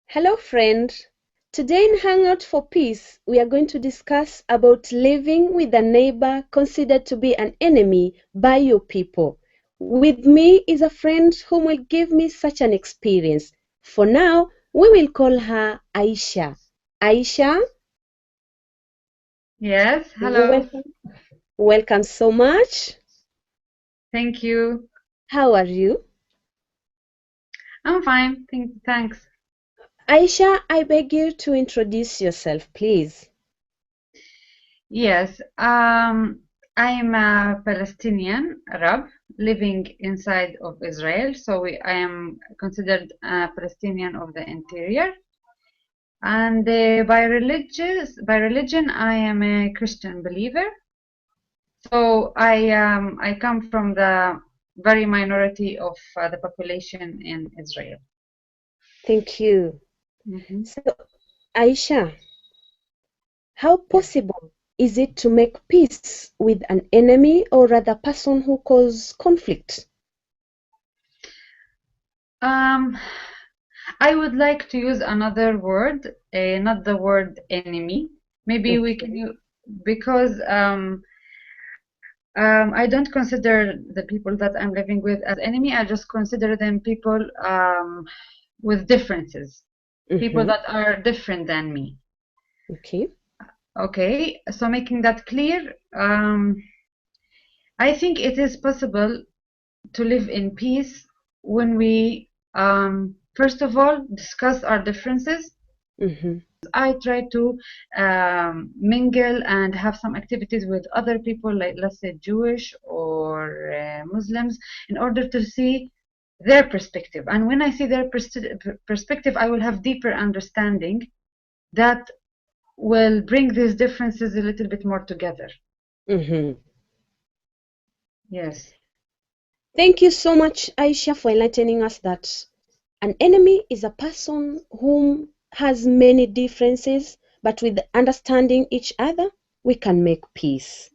Hello friend. Today in Hangout for Peace, we are going to discuss about living with a neighbor considered to be an enemy by your people. With me is a friend who will give me such an experience. For now, we will call her Aisha. Aisha, Yes, hello. welcome. Welcome so much. Thank you. How are you? I'm fine. Thanks. Aisha, I beg you to introduce yourself, please. Yes, I'm a Palestinian Arab living inside of Israel. I am considered a Palestinian of the interior. And by religion, I am a Christian believer. I come from the very minority of the population in Israel. Thank you. Mhm. So, Aisha, how Yes. possible is it to make peace with an enemy or rather person who cause conflict? Um, I would like to use another word, not the word enemy. Maybe we can Okay. use because I don't consider the people that I'm living with as enemy. I just consider them people with differences, people Mm-hmm. that are different than me. Okay. Okay, so making that clear, I think it is possible to live in peace when we, first of all, discuss our differences. Mm-hmm. I try to mingle and have some activities with other people, like let's say Jewish or Muslims, in order to see their perspective. And when I see their perspective, I will have deeper understanding that will bring these differences a little bit more together. Mm-hmm. Yes. Thank you so much, Aisha, for enlightening us that an enemy is a person whom has many differences, but with understanding each other, we can make peace.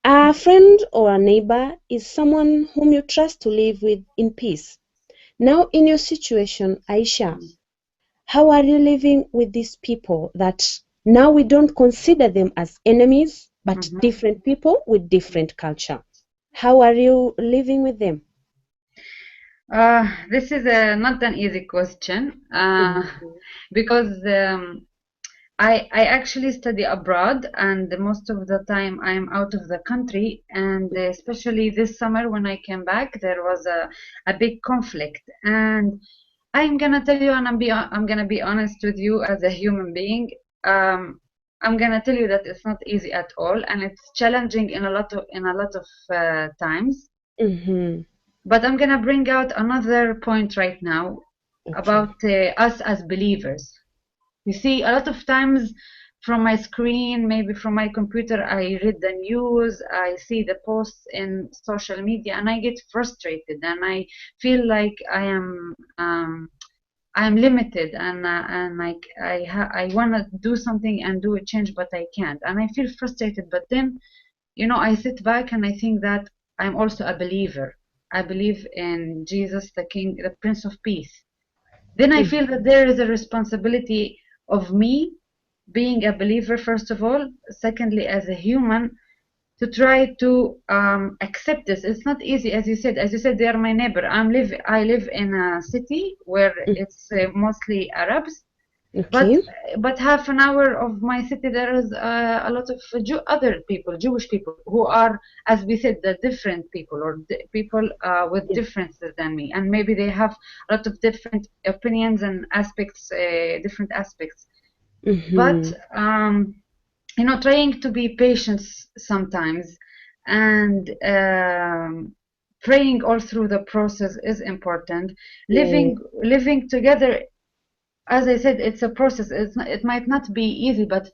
A friend or a neighbor is someone whom you trust to live with in peace. Now, in your situation, Aisha, how are you living with these people that now we don't consider them as enemies, but Mhm. different people with different culture? How are you living with them? This is not an easy question Mhm. because I actually study abroad, and most of the time I'm out of the country. And especially this summer when I came back, there was a big conflict. And I'm gonna tell you, and I'm gonna be honest with you as a human being. Um, I'm gonna tell you that it's not easy at all, and it's challenging in a lot of times. Mhm. But I'm gonna bring out another point right now Okay. about us as believers. You see, a lot of times from my screen, maybe from my computer, I read the news, I see the posts in social media, and I get frustrated, and I feel like I am limited, and like I want to do something and do a change, but I can't, and I feel frustrated. But then, I sit back and I think that I'm also a believer. I believe in Jesus, the King, the Prince of Peace. Then I feel that Mhm. there is a responsibility of me being a believer, first of all, secondly, as a human, to try to accept this. It's not easy, as you said. As you said, they are my neighbor. I live in a city where Mm. it's mostly Arabs, but Okay. but half an hour of my city there is a lot of other people, Jewish people, who are, as we said, the different people, or people with Yeah. differences than me, and maybe they have a lot of different opinions and aspects, different aspects. But Mhm. trying to be patient sometimes, and praying all through the process is important. Yeah. Living together, as I said, it's a process. It might not be easy, but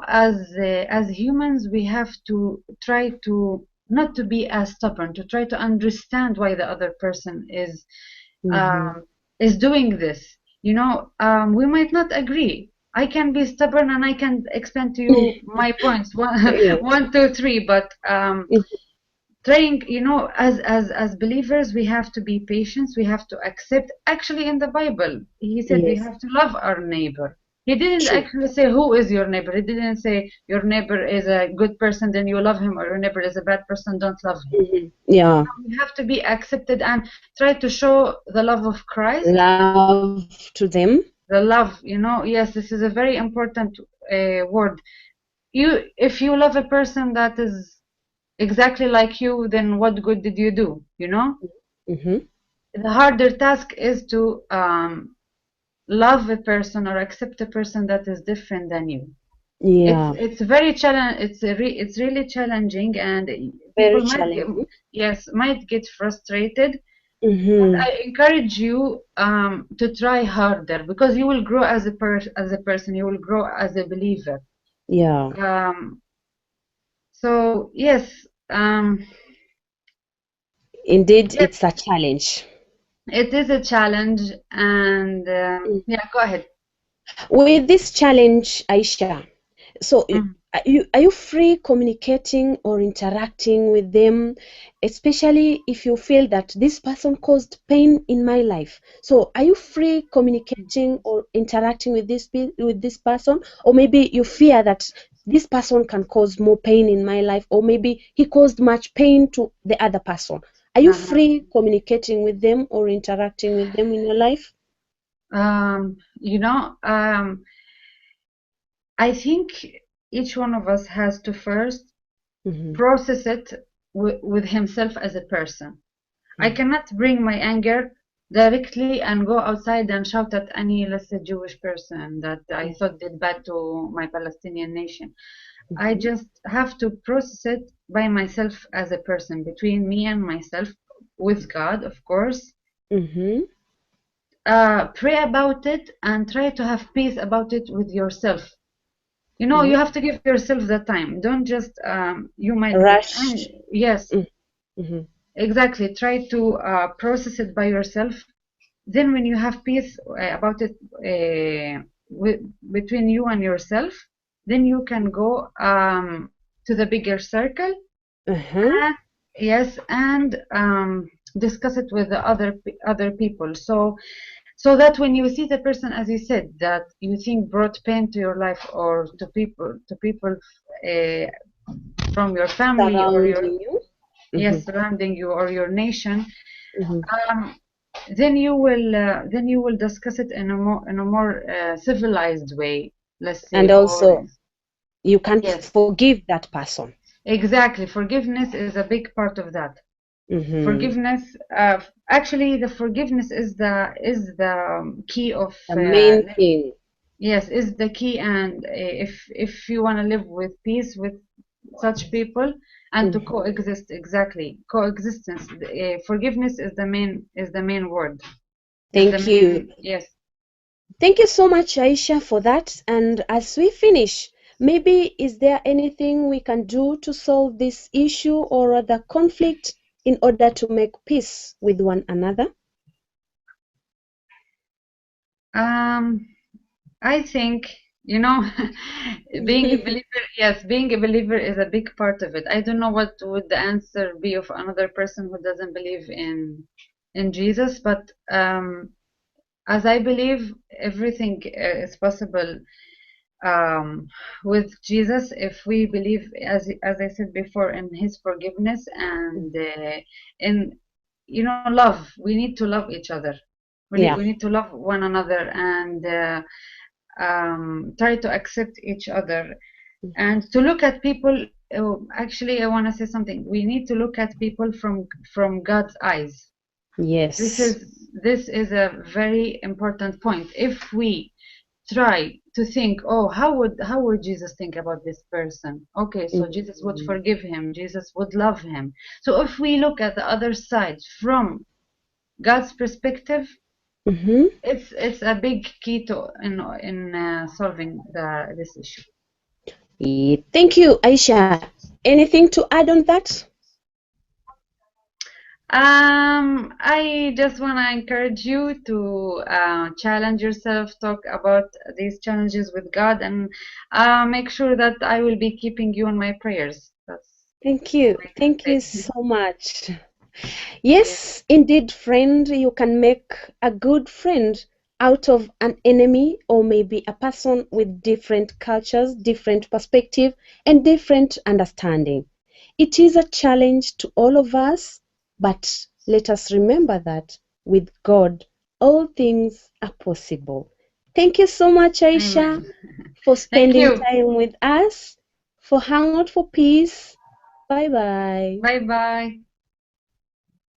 as humans, we have to try to not to be as stubborn, to try to understand why the other person Mhm. is doing this. We might not agree. I can be stubborn and I can explain to you my points, one, Yeah. one, two, three, but trying, as believers, we have to be patient. We have to accept. Actually, in the Bible, he said we Yes, have to love our neighbor. He didn't true. actually say who is your neighbor. He didn't say your neighbor is a good person, then you love him, or your neighbor is a bad person, don't love him. Yeah, We have to be accepted and try to show the love of Christ. love to them. The love, yes, this is a very important word. If you love a person that is exactly like you, then what good did you do? Hmm. The harder task is to love a person or accept a person that is different than you. It's Yeah, it's very challenge. It's really challenging, and very people might challenging. might get frustrated. Hmm. I encourage you to try harder, because you will grow as a person. You will grow as a believer. Yeah, So yes, indeed, yes, it's a challenge. it is a challenge, and yeah, go ahead. With this challenge, Aisha, so Mm. are you free communicating or interacting with them, especially if you feel that this person caused pain in my life? So are you free communicating or interacting with this person, or maybe you fear that this person can cause more pain in my life, or maybe he caused much pain to the other person? Are you Uh-huh. free communicating with them or interacting with them in your life? Um, you know, um, I think each one of us has to first Hmm. process it with himself as a person. I Yeah. cannot bring my anger directly and go outside and shout at any, let's say, Jewish person that I thought did bad to my Palestinian nation. I Hmm. just have to process it by myself as a person, between me and myself, with God, of course. Hmm. Pray about it and try to have peace about it with yourself. You Yeah. have to give yourself the time. Don't just, you might get Rush. angry. Yes, Mm-hmm. exactly. Try to process it by yourself. Then, when you have peace about it with, between you and yourself, then you can go to the bigger circle. Uh-huh. And, yes, and discuss it with the other people. So that when you see the person, as you said, that you think brought pain to your life, or to people uh, from your family, or your, Surrounding you. Mm-hmm. yes, surrounding you, or your nation, Mm-hmm. um, then you will discuss it in a more civilized way, let's say. And Or also, you can yes, forgive that person. exactly. Forgiveness is a big part of that. Mm-hmm. Forgiveness, actually, the forgiveness is the key of, The main thing. yes, is the key. And if you want to live with peace with such people, and to Mm-hmm. coexist, exactly, coexistence, forgiveness is the main word, is the Thank you. main, yes. Thank you so much, Aisha, for that. And as we finish, maybe is there anything we can do to solve this issue or the conflict in order to make peace with one another? um I think, you know, being a believer, yes, being a believer is a big part of it. I don't know what would the answer be of another person who doesn't believe in Jesus, but as I believe, everything is possible with Jesus, if we believe, as I said before, in His forgiveness, and in, love. We need to love each other. Yeah. We need to love one another, and try to accept each other, and to look at people. Actually, I want to say something. We need to look at people from God's eyes. This Yes. is this is a very important point. If we try to think, oh, how would Jesus think about this person? Okay, so Jesus would Mm-hmm. forgive him. Jesus would love him. So if we look at the other side from God's perspective, Mm-hmm. it's a big key to in solving this issue. Thank you, Aisha. Anything to add on that? I just want to encourage you to challenge yourself, talk about these challenges with God, and make sure that I will be keeping you in my prayers. That's Thank you. I can Thank you say. so much. Yes, Yes, indeed, friend, you can make a good friend out of an enemy or maybe a person with different cultures, different perspective, and different understanding. It is a challenge to all of us, but let us remember that with God, all things are possible. Thank you so much, Aisha, amen. for Thank spending you. time with us, for Hangout for Peace. Bye bye. Bye bye.